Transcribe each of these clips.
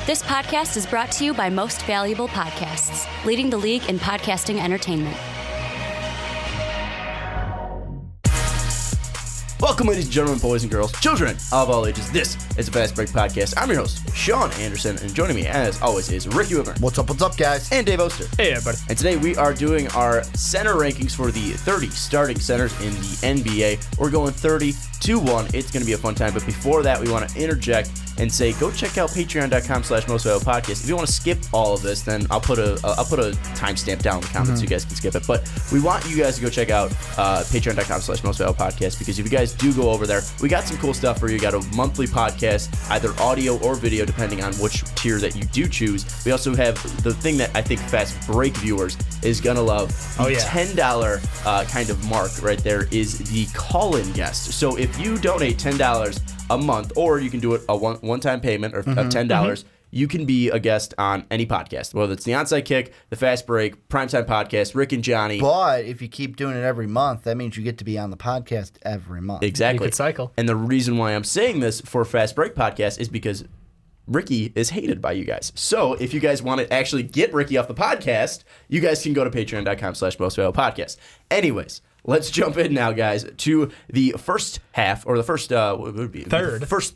This podcast is brought to you by Most Valuable Podcasts, leading the league in podcasting entertainment. Welcome, ladies and gentlemen, boys and girls, children of all ages. This is the Fast Break Podcast. I'm your host, Sean Anderson, and joining me, as always, is Ricky Widmer. What's up, guys? And Dave Oster. Hey, everybody. And today we are doing our center rankings for the 30 starting centers in the NBA. We're going 30-1. It's going to be a fun time, but before that, we want to interject and say, go check out patreon.com/mostvaluablepodcast. If you want to skip all of this, then I'll put a timestamp down in the comments so you guys can skip it. But we want you guys to go check out patreon.com/mostvaluablepodcast, because if you guys do go over there, we got some cool stuff for you. We got a monthly podcast, either audio or video, depending on which tier that you do choose. We also have the thing that I think Fast Break viewers is going to love. The $10 kind of mark right there is the call-in guest. So if you donate $10 a month, or you can do it a one-time payment of $10, you can be a guest on any podcast, whether it's the Onside Kick, the Fast Break, Primetime Podcast, Rick and Johnny. But if you keep doing it every month, that means you get to be on the podcast every month. Exactly. You could cycle. And the reason why I'm saying this for Fast Break Podcast is because Ricky is hated by you guys. So if you guys want to actually get Ricky off the podcast, you guys can go to patreon.com/mostvaluablepodcast. Anyways, let's jump in now, guys, to the first half, or the first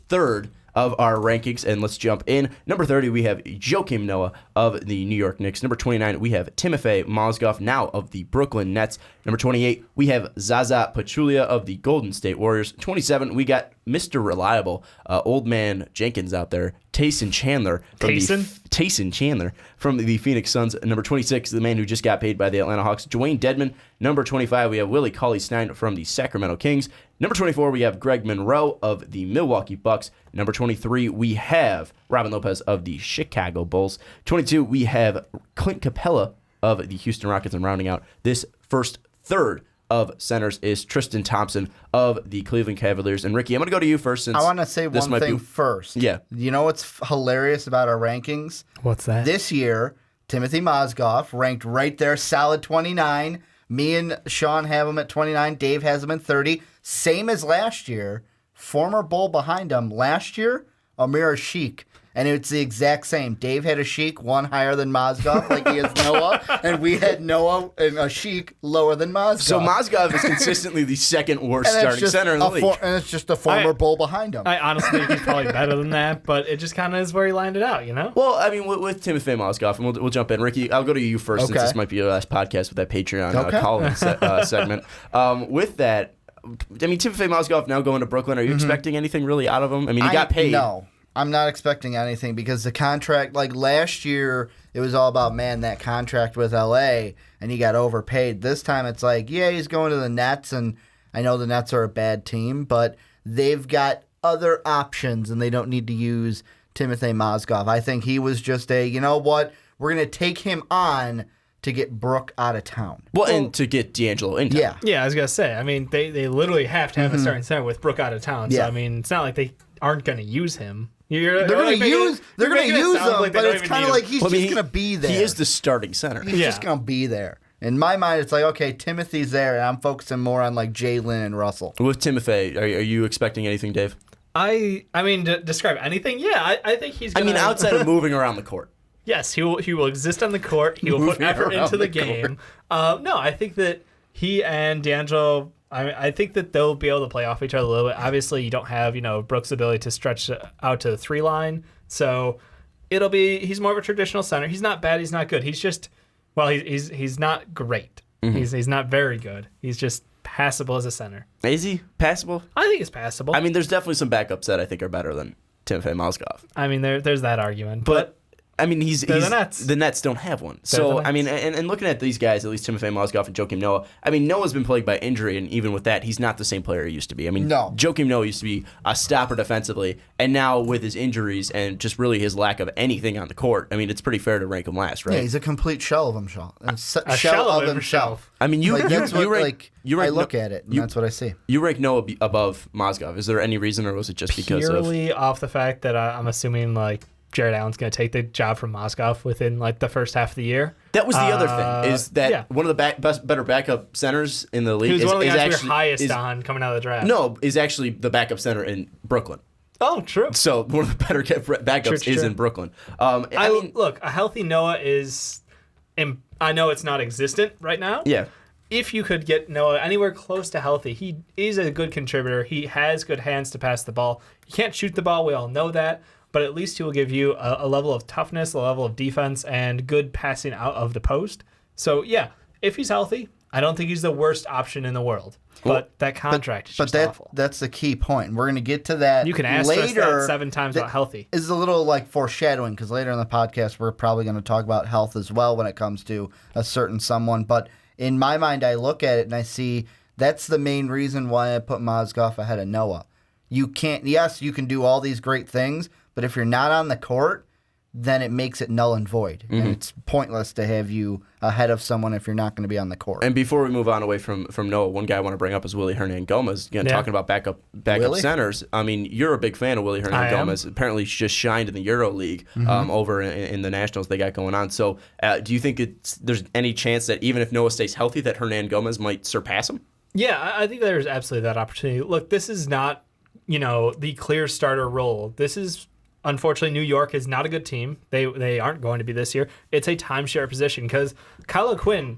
third of our rankings, and let's jump in. Number 30, we have Joakim Noah of the New York Knicks. Number 29, we have Timofey Mozgov, now of the Brooklyn Nets. Number 28, we have Zaza Pachulia of the Golden State Warriors. 27, we got Mr. Reliable, old man Jenkins out there, Tayson Chandler from the Phoenix Suns. Number 26, the man who just got paid by the Atlanta Hawks, Dwayne Dedmon. Number 25, we have Willie Cauley-Stein from the Sacramento Kings. Number 24, we have Greg Monroe of the Milwaukee Bucks. Number 23, we have Robin Lopez of the Chicago Bulls. 22, we have Clint Capella of the Houston Rockets. And rounding out this first third of centers is Tristan Thompson of the Cleveland Cavaliers. And Ricky, I'm going to go to you first, since I want to say one thing first. Yeah. You know what's hilarious about our rankings? What's that? This year, Timothy Mozgov ranked right there, solid 29. Me and Sean have him at 29. Dave has him at 30. Same as last year. Former Bull behind him. Last year, Amir Sheik. And it's the exact same. Dave had a Sheik, one higher than Mozgov, like he has Noah. And we had Noah and a Sheik lower than Mozgov. So Mozgov is consistently the second worst starting center in the league. And it's just a former Bull behind him. I honestly think he's probably better than that, but it just kind of is where he lined it out, you know? Well, I mean, with Timofey Mozgov, and we'll jump in. Ricky, I'll go to you first, since this might be your last podcast with that Patreon call-in segment. With that, I mean, Timofey Mozgov now going to Brooklyn. Are you expecting anything really out of him? I mean, he got paid. No. I'm not expecting anything, because the contract, like last year, it was all about, man, that contract with LA, and he got overpaid. This time it's like, yeah, he's going to the Nets, and I know the Nets are a bad team, but they've got other options, and they don't need to use Timothy Mozgov. I think he was just you know what, we're going to take him on to get Brook out of town. Well, and to get D'Angelo in town. Yeah, I was going to say, I mean, they literally have to have a starting center with Brook out of town, so I mean, it's not like they aren't going to use him. They're going to use him, but it's kind of like he's just going to be there. He is the starting center. He's just going to be there. In my mind, it's like, okay, Timothy's there, and I'm focusing more on like Jalen and Russell. With Timothy, are you expecting anything, Dave? I mean, to describe anything, yeah, I think he's going to... I mean, outside of moving around the court. Yes, he will exist on the court. He will put effort into the game. No, I think that he and D'Angelo... I think that they'll be able to play off each other a little bit. Obviously, you don't have, Brooks' ability to stretch out to the 3-line. So he's more of a traditional center. He's not bad. He's not good. He's just, well, he's not great. Mm-hmm. He's not very good. He's just passable as a center. Is he passable? I think he's passable. I mean, there's definitely some backups that I think are better than Timofey Mozgov. I mean, there's that argument. But I mean, the Nets. The Nets don't have one. So, I mean, and looking at these guys, at least Timofey Mozgov and Joakim Noah, I mean, Noah's been plagued by injury, and even with that, he's not the same player he used to be. I mean, Joakim Noah used to be a stopper defensively, and now with his injuries and just really his lack of anything on the court, I mean, it's pretty fair to rank him last, right? Yeah, he's a complete shell of himself. A shell of himself. I mean, I look at it, and that's what I see. You rank Noah above Mozgov. Is there any reason, or was it just because of... Purely off the fact that I'm assuming, Jared Allen's going to take the job from Mozgov within the first half of the year. That was the other thing, is that one of the better backup centers in the league. He was one of the guys we were highest on coming out of the draft. No, is actually the backup center in Brooklyn. Oh, true. So one of the better kept backups True. is in Brooklyn. I mean, look, a healthy Noah is. I know it's not existent right now. Yeah. If you could get Noah anywhere close to healthy, he is a good contributor. He has good hands to pass the ball. He can't shoot the ball. We all know that. But at least he will give you a level of toughness, a level of defense, and good passing out of the post. So, yeah, if he's healthy, I don't think he's the worst option in the world. But that contract is just awful. That's the key point. We're going to get to that. You can ask us that 7 times about healthy. Is a little like foreshadowing because later in the podcast we're probably going to talk about health as well when it comes to a certain someone. But in my mind, I look at it and I see that's the main reason why I put Mozgov ahead of Noah. You can't. Yes, you can do all these great things, but if you're not on the court, then it makes it null and void. And it's pointless to have you ahead of someone if you're not going to be on the court. And before we move on away from Noah, one guy I want to bring up is Willy Hernan-Gomez. Again, talking about backup centers. I mean, you're a big fan of Willy Hernan-Gomez. Apparently, he just shined in the Euro League over in the Nationals they got going on. So do you think there's any chance that even if Noah stays healthy, that Hernan-Gomez might surpass him? Yeah, I think there's absolutely that opportunity. Look, this is not, the clear starter role. This is... Unfortunately, New York is not a good team. They aren't going to be this year. It's a timeshare position because Kyle O'Quinn,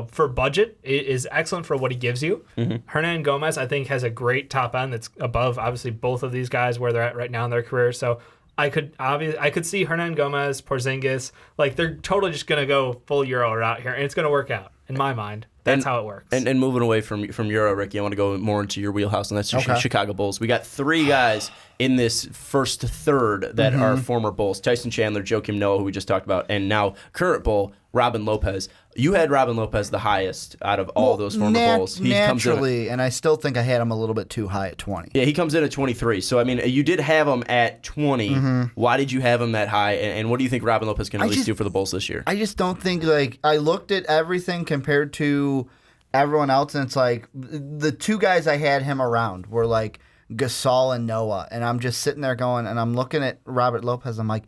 for budget, is excellent for what he gives you. Hernan-Gomez, I think, has a great top end that's above, obviously, both of these guys where they're at right now in their career. So I could see Hernan-Gomez, Porzingis, like they're totally just going to go full Euro route here, and it's going to work out, in my mind. That's how it works. And moving away from Euro, Ricky, I want to go more into your wheelhouse, and that's the Chicago Bulls. We got 3 guys in this first third that are former Bulls. Tyson Chandler, Joakim Noah, who we just talked about, and now current Bull, Robin Lopez. You had Robin Lopez the highest out of all those former Bulls. He naturally, and I still think I had him a little bit too high at 20. Yeah, he comes in at 23. So, I mean, you did have him at 20. Why did you have him that high? And what do you think Robin Lopez can at least do for the Bulls this year? I just don't think, I looked at everything compared to everyone else, and it's like the 2 guys I had him around were like Gasol and Noah, and I'm just sitting there going, and I'm looking at Robert Lopez, I'm like,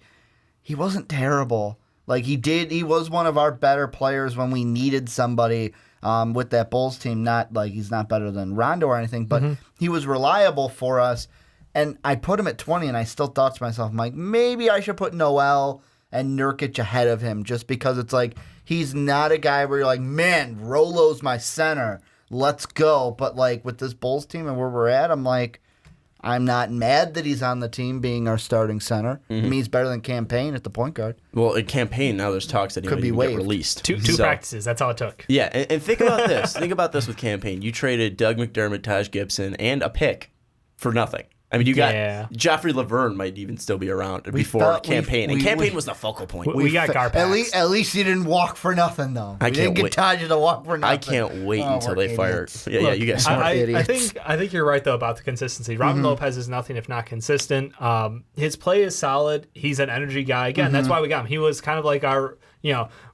he wasn't terrible. Like he was one of our better players when we needed somebody with that Bulls team. Not like he's not better than Rondo or anything, but he was reliable for us. And I put him at 20, and I still thought to myself, I'm like, maybe I should put Noel and Nurkic ahead of him just because it's like he's not a guy where you're like, man, Rolo's my center. Let's go. But like with this Bulls team and where we're at, I'm like, I'm not mad that he's on the team being our starting center. I mean, he's better than Campaign at the point guard. Well, in Campaign, now there's talks that he could be get released. Two practices, that's all it took. Yeah, and think about this. Think about this with Campaign. You traded Doug McDermott, Taj Gibson, and a pick for nothing. I mean, you got Joffrey Laverne might even still be around before Campaign. And Campaign was the focal point. We got Garpax. At least he didn't walk for nothing, though. We didn't get Taj to walk for nothing. I can't wait until they fire. Yeah, you guys are idiots. I think you're right, though, about the consistency. Robin Lopez is nothing if not consistent. His play is solid. He's an energy guy. Again, that's why we got him. He was kind of like our,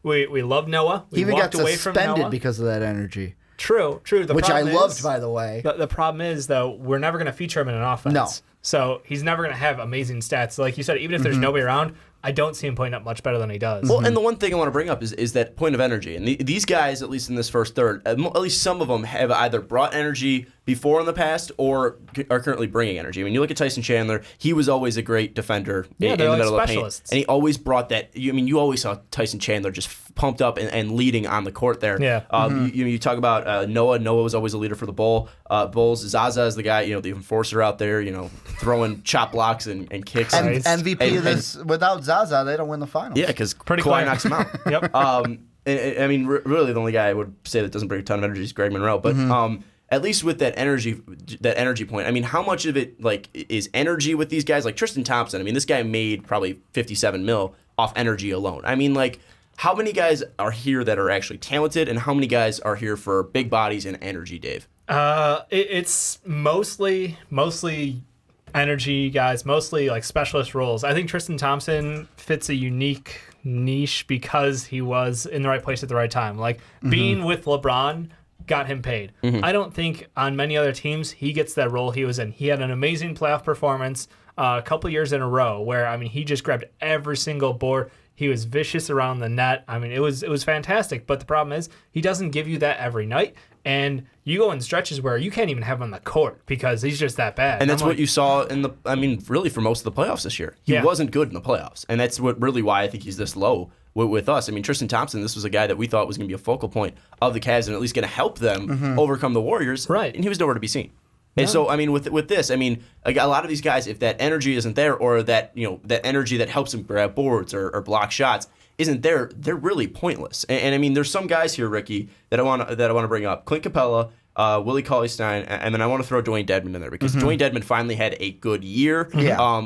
we loved Noah. We even walked got away from suspended Noah because of that energy. True. Which I loved, by the way. The problem is, though, we're never going to feature him in an offense. No. So he's never going to have amazing stats. Like you said, even if there's nobody around, I don't see him putting up much better than he does. Well, and the one thing I want to bring up is that point of energy. And these guys, at least in this first third, at least some of them have either brought energy before in the past or are currently bringing energy. I mean, you look at Tyson Chandler, he was always a great defender in the middle of the paint. And he always brought that. You always saw Tyson Chandler just pumped up and leading on the court there. Yeah. You talk about Noah. Noah was always a leader for the Bulls. Zaza is the guy, the enforcer out there, throwing chop blocks and kicks. MVP of this, without Zaza, they don't win the finals. Yeah, because Kawhi knocks him out. Yep. I mean, really, the only guy I would say that doesn't bring a ton of energy is Greg Monroe. But at least with that energy point, I mean, how much of it is energy with these guys? Like Tristan Thompson, I mean, this guy made probably $57 million off energy alone. I mean, how many guys are here that are actually talented, and how many guys are here for big bodies and energy, Dave? It's mostly energy guys, mostly like specialist roles. I think Tristan Thompson fits a unique niche because he was in the right place at the right time. Being with LeBron got him paid. I don't think on many other teams he gets that role he was in. He had an amazing playoff performance a couple years in a row where, I mean, he just grabbed every single board. He was vicious around the net. I mean, it was fantastic. But the problem is he doesn't give you that every night. And you go in stretches where you can't even have him on the court because he's just that bad. And that's what you saw really for most of the playoffs this year. He wasn't good in the playoffs. And that's why I think he's this low with us. I mean, Tristan Thompson, this was a guy that we thought was going to be a focal point of the Cavs and at least going to help them overcome the Warriors. Right. And he was nowhere to be seen. And so, I mean, with this, I mean, a lot of these guys, if that energy isn't there, or that that energy that helps them grab boards or block shots isn't there, they're really pointless. And I mean, there's some guys here, Ricky, that I want to bring up. Clint Capella, Willie Cauley-Stein, and then I want to throw Dwayne Dedmon in there because Dwayne Dedmon finally had a good year.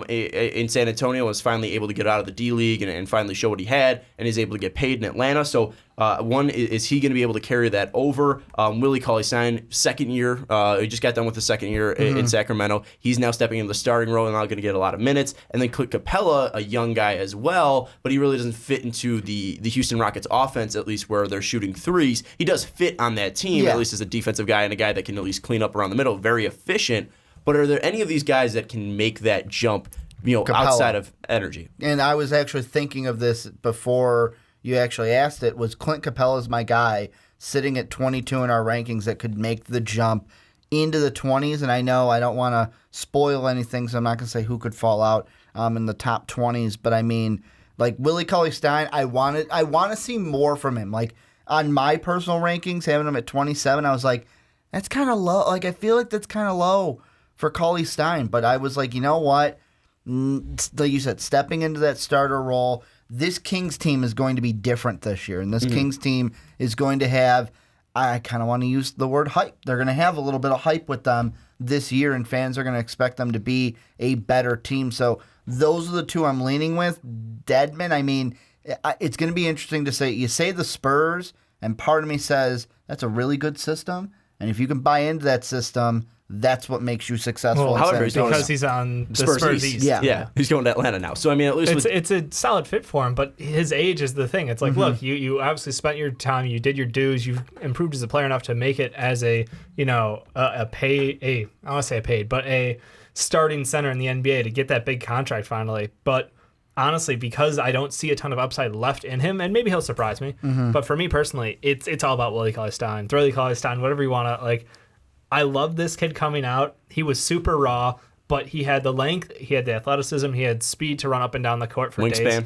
In San Antonio, was finally able to get out of the D League and finally show what he had, and is able to get paid in Atlanta. So one, is he going to be able to carry that over? Willie Cauley-Stein, second year, he just got done with the second year in Sacramento. He's now stepping into the starting role and now going to get a lot of minutes. And then Clint Capella, a young guy as well, but he really doesn't fit into the Houston Rockets offense, at least where they're shooting threes. He does fit on that team, at least as a defensive guy and a guy that can at least clean up around the middle, very efficient. But are there any of these guys that can make that jump, Capella. outside of energy? And I was actually thinking of this before you actually asked it. Was Clint Capella's my guy sitting at 22 in our rankings that could make the jump into the 20s? And I know I don't want to spoil anything, so I'm not going to say who could fall out in the top 20s. But I mean, like Willie Cauley-Stein, I want to see more from him. Like on my personal rankings, having him at 27, I was like, that's kind of low. Like I feel like that's kind of low for Cauley-Stein. But I was like, you know what? Like you said, stepping into that starter role, this Kings team is going to be different this year. And this Kings team is going to have, I kind of want to use the word hype. They're going to have a little bit of hype with them this year, and fans are going to expect them to be a better team. So those are the two I'm leaning with. Dedmon, I mean, it's going to be interesting to say. You say the Spurs, and part of me says that's a really good system. And if you can buy into that system, that's what makes you successful. Well, however, because he's on the Spurs East. Yeah, he's going to Atlanta now. So I mean, at least it's a solid fit for him. But his age is the thing. It's like, look, you obviously spent your time, you did your dues, you've improved as a player enough to make it as a starting center in the NBA to get that big contract finally. But honestly, because I don't see a ton of upside left in him, and maybe he'll surprise me. But for me personally, it's all about Willie Cauley-Stein, Willie Cauley-Stein, whatever you want to like. I love this kid coming out. He was super raw, but he had the length, he had the athleticism, he had speed to run up and down the court for days.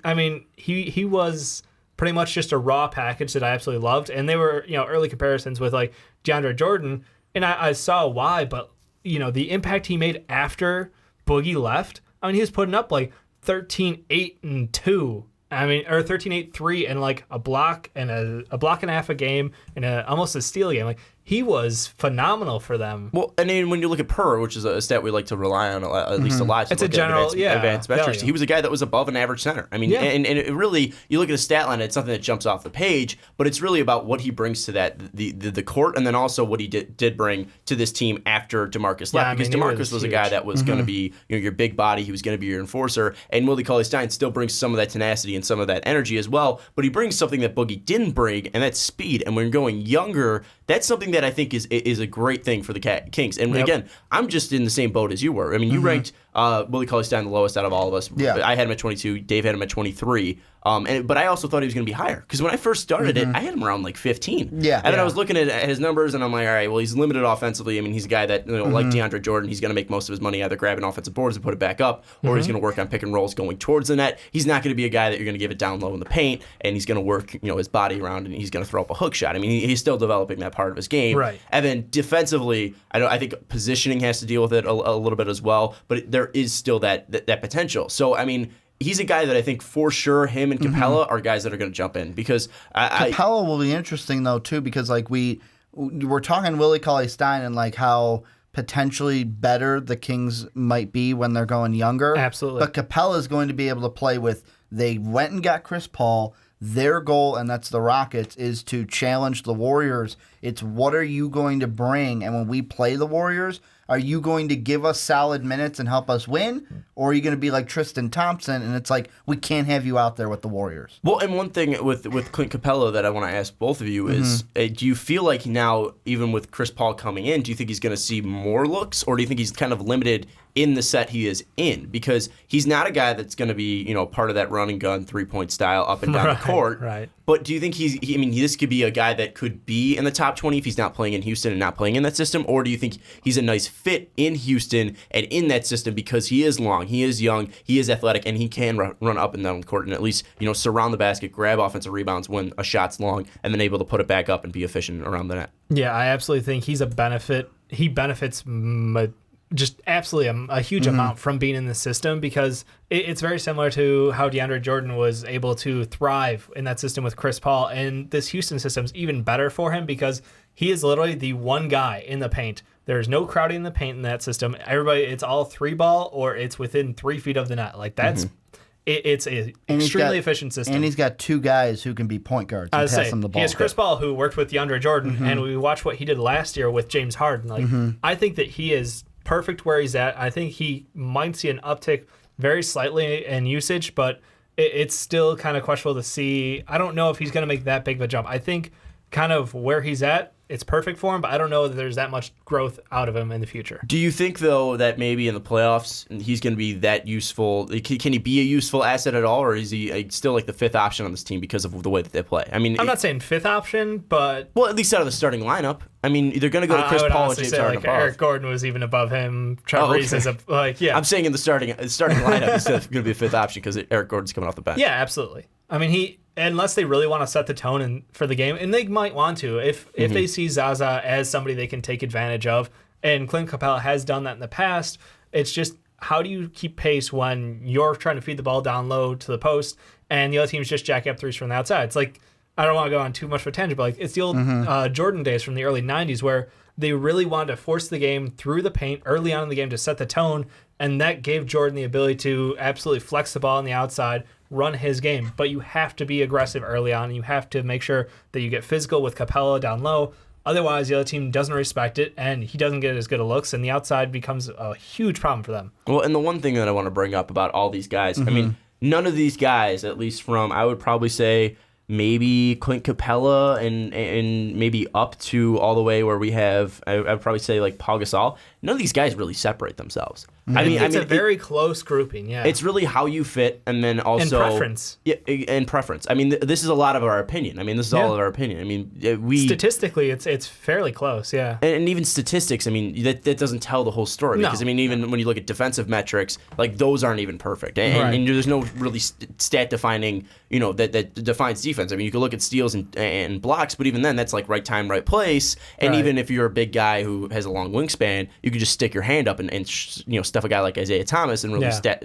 I mean, he was pretty much just a raw package that I absolutely loved. And they were, early comparisons with like DeAndre Jordan, and I saw why, but the impact he made after Boogie left. I mean, he was putting up like 13, 8, and 2. I mean, or 13, 8, 3, and like a block and a block and a half a game and almost a steal game. Like, he was phenomenal for them. Well, and then when you look at PER, which is a stat we like to rely on at least a lot. It's a general, advanced metrics. He was a guy that was above an average center. I mean, and it really, you look at his stat line, it's something that jumps off the page, but it's really about what he brings to that the court, and then also what he did bring to this team after DeMarcus left. Because DeMarcus was a guy that was going to be your big body. He was going to be your enforcer, and Willie Cauley-Stein still brings some of that tenacity and some of that energy as well. But he brings something that Boogie didn't bring, and that's speed. And when you're going younger, that's something that I think is a great thing for the Kings. And again, I'm just in the same boat as you were. I mean, you ranked Willie Cauley-Stein the lowest out of all of us. Yeah. I had him at 22. Dave had him at 23. But I also thought he was going to be higher because when I first started it, I had him around like 15. Yeah. And then I was looking at his numbers, and I'm like, all right, well, he's limited offensively. I mean, he's a guy that, like DeAndre Jordan, he's going to make most of his money either grabbing offensive boards and put it back up, or he's going to work on pick and rolls going towards the net. He's not going to be a guy that you're going to give it down low in the paint, and he's going to work, his body around, and he's going to throw up a hook shot. I mean, he's still developing that part of his game. Right. And then defensively, I think positioning has to deal with it a little bit as well, but there is still that potential. So, I mean, he's a guy that I think for sure him and Capella are guys that are going to jump in because Capella will be interesting though too because like we're talking Willie Cauley-Stein and like how potentially better the Kings might be when they're going younger. Absolutely. But Capella is going to be able to play with. They went and got Chris Paul. Their goal, and that's the Rockets, is to challenge the Warriors It's what are you going to bring? And when we play the Warriors, are you going to give us solid minutes and help us win? Or are you going to be like Tristan Thompson and it's like, we can't have you out there with the Warriors? Well, and one thing with Clint Capella that I want to ask both of you is, do you feel like now, even with Chris Paul coming in, do you think he's going to see more looks? Or do you think he's kind of limited in the set he is in? Because he's not a guy that's going to be, part of that run and gun 3-point style up and down the court. Right. But do you think this could be a guy that could be in the top 20 if he's not playing in Houston and not playing in that system? Or do you think he's a nice fit in Houston and in that system because he is long, he is young, he is athletic, and he can run up and down the court and at least, surround the basket, grab offensive rebounds when a shot's long, and then able to put it back up and be efficient around the net? Yeah, I absolutely think he's a benefit. He benefits just absolutely a huge amount from being in the system because it's very similar to how DeAndre Jordan was able to thrive in that system with Chris Paul. And this Houston system is even better for him because he is literally the one guy in the paint. There's no crowding in the paint in that system. Everybody, it's all 3-ball or it's within 3 feet of the net. Like that's it's an extremely efficient system. And he's got 2 guys who can be point guards and pass him the ball. He has Chris Paul, who worked with DeAndre Jordan, and we watched what he did last year with James Harden. Like I think that he is perfect where he's at. I think he might see an uptick very slightly in usage, but it's still kind of questionable to see. I don't know if he's going to make that big of a jump. I think kind of where he's at, it's perfect for him, but I don't know that there's that much growth out of him in the future. Do you think, though, that maybe in the playoffs he's going to be that useful? Can he be a useful asset at all, or is he still like the 5th option on this team because of the way that they play? I mean, I'm not saying 5th option, but... Well, at least out of the starting lineup. I mean, they're going to go to Chris Paul and James Harden above. Eric Gordon was even above him. Trevor Reese is I'm saying in the starting lineup he's going to be a 5th option because Eric Gordon's coming off the bench. Yeah, absolutely. I mean, unless they really want to set the tone for the game, and they might want to, if they see Zaza as somebody they can take advantage of, and Clint Capella has done that in the past, it's just how do you keep pace when you're trying to feed the ball down low to the post, and the other team's just jacking up threes from the outside? It's like, I don't want to go on too much of a tangent, but like it's the old Jordan days from the early 90s where they really wanted to force the game through the paint early on in the game to set the tone, and that gave Jordan the ability to absolutely flex the ball on the outside, run his game. But you have to be aggressive early on, and you have to make sure that you get physical with Capella down low. Otherwise, the other team doesn't respect it, and he doesn't get as good of looks, and the outside becomes a huge problem for them. Well, and the one thing that I want to bring up about all these guys, I mean, none of these guys, at least from, I would probably say, maybe Clint Capella and maybe up to all the way where we have, I would probably say like Paul Gasol. None of these guys really separate themselves. It's a very close grouping, yeah. It's really how you fit, and then also... And preference. Yeah, and preference. I mean, this is a lot of our opinion. I mean, this is all of our opinion. I mean, we... Statistically, it's fairly close, yeah. And even statistics, I mean, that doesn't tell the whole story. No. Because, I mean, even when you look at defensive metrics, like, those aren't even perfect. And there's no really stat-defining, that defines defense. I mean, you can look at steals and blocks, but even then, that's like right time, right place. And even if you're a big guy who has a long wingspan, you could just stick your hand up and stuff a guy like Isaiah Thomas and really stuff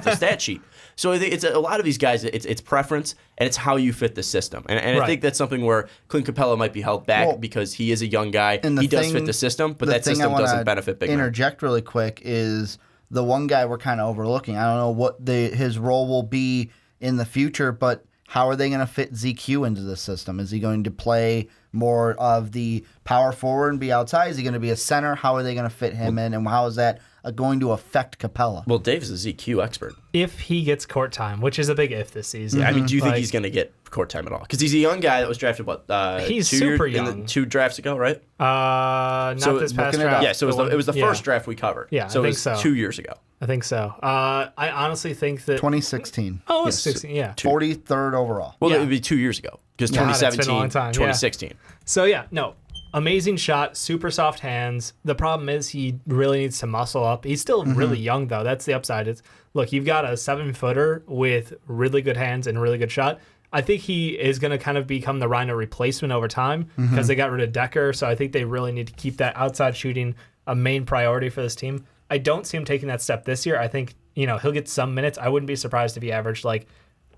the stat sheet. So I think it's a lot of these guys. It's preference and it's how you fit the system. And I think that's something where Clint Capella might be held back because he is a young guy. He does fit the system, but that system doesn't benefit big men. Interject really quick is the one guy we're kind of overlooking. I don't know what his role will be in the future, but how are they going to fit ZQ into the system? Is he going to play more of the power forward and be outside? Is he going to be a center? How are they going to fit him in, and how is that going to affect Capella? Well, Dave is a ZQ expert. If he gets court time, which is a big if this season. I mean, do you think he's going to get court time at all? Because he's a young guy that was drafted, he's super young. 2 drafts ago, right? Not this past draft. Yeah, so it was the first draft we covered. Yeah, so it was 2 years ago. I think so. I honestly think that 2016. Oh, it's 16. Yeah, 43rd overall. Well, it would be 2 years ago because 2017, it's been a long time. 2016. Yeah. So amazing shot, super soft hands. The problem is he really needs to muscle up. He's still really young though. That's the upside. Look, you've got a 7-footer with really good hands and a really good shot. I think he is going to kind of become the Rhino replacement over time because they got rid of Decker. So I think they really need to keep that outside shooting a main priority for this team. I don't see him taking that step this year. I think, he'll get some minutes. I wouldn't be surprised if he averaged like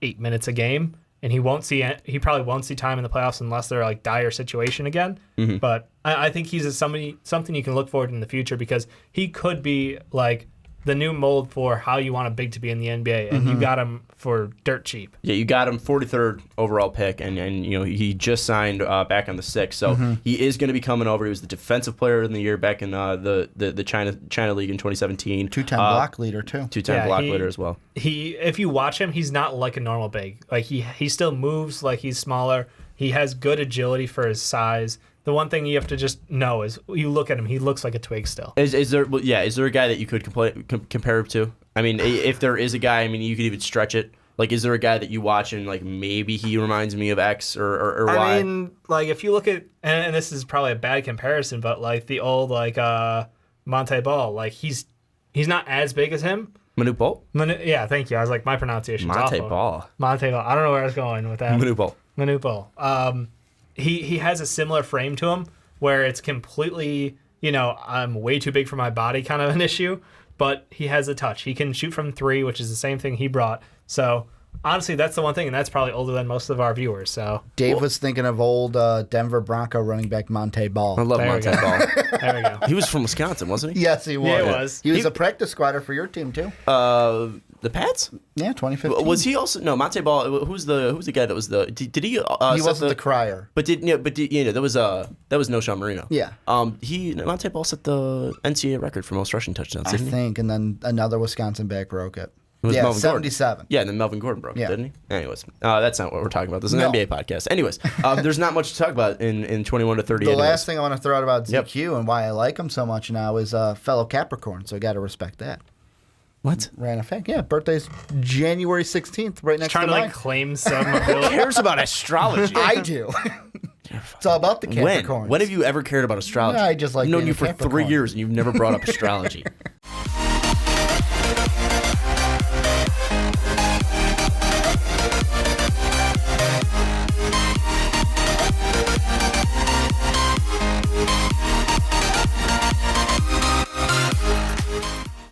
8 minutes a game, and he probably won't see time in the playoffs unless they're like dire situation again. But I think he's something you can look forward to in the future because he could be like the new mold for how you want a big to be in the NBA, and you got him for dirt cheap. Yeah, you got him 43rd overall pick, and he just signed back on the 6th, so he is going to be coming over. He was the defensive player of the year back in the China League in 2017. Two-time block leader too. Two-time block leader as well. If you watch him, he's not like a normal big. Like he still moves like he's smaller. He has good agility for his size. The one thing you have to just know is you look at him, he looks like a twig still. Is there a guy that you could compare him to? I mean, if there is a guy, I mean, you could even stretch it. Like, is there a guy that you watch and, like, maybe he reminds me of X or Y? I mean, like, if you look at, and this is probably a bad comparison, but, like, the old, like, Manute Bol, like, he's not as big as him. Manute Bol? Yeah, thank you. I was like, my pronunciation's awful. Manute Bol. Manute Bol. I don't know where I was going with that. Manute Bol. Manute Bol. He has a similar frame to him where it's completely, I'm way too big for my body kind of an issue, but he has a touch. He can shoot from 3, which is the same thing he brought. So, honestly, that's the one thing, and that's probably older than most of our viewers. So Dave was thinking of old Denver Bronco running back Manute Bol. I love Manute Bol. there we go. He was from Wisconsin, wasn't he? Yes, he was. Yeah, he was. He was a practice squatter for your team too. The Pats? Yeah, 2015. Was he also Manute Bol? Who's the guy that was the? Did he? He wasn't the crier. But there was no Sean Marino. Yeah. Manute Bol set the NCAA record for most rushing touchdowns. I think, and then another Wisconsin back broke it. It was Melvin 77. Gordon. Yeah, and then Melvin Gordon broke it, didn't he? Anyways, that's not what we're talking about. This is an NBA podcast. Anyways, there's not much to talk about in 21 to 30. The last thing I want to throw out about ZQ and why I like him so much now is fellow Capricorn, so I got to respect that. What? Ran a fact. Yeah, birthday's January 16th, right next to mine. Trying to, like, claim some ability. Who cares about astrology? I do. It's all about the Capricorns. When have you ever cared about astrology? I just like I've known being you a for Capricorn. 3 years and you've never brought up astrology.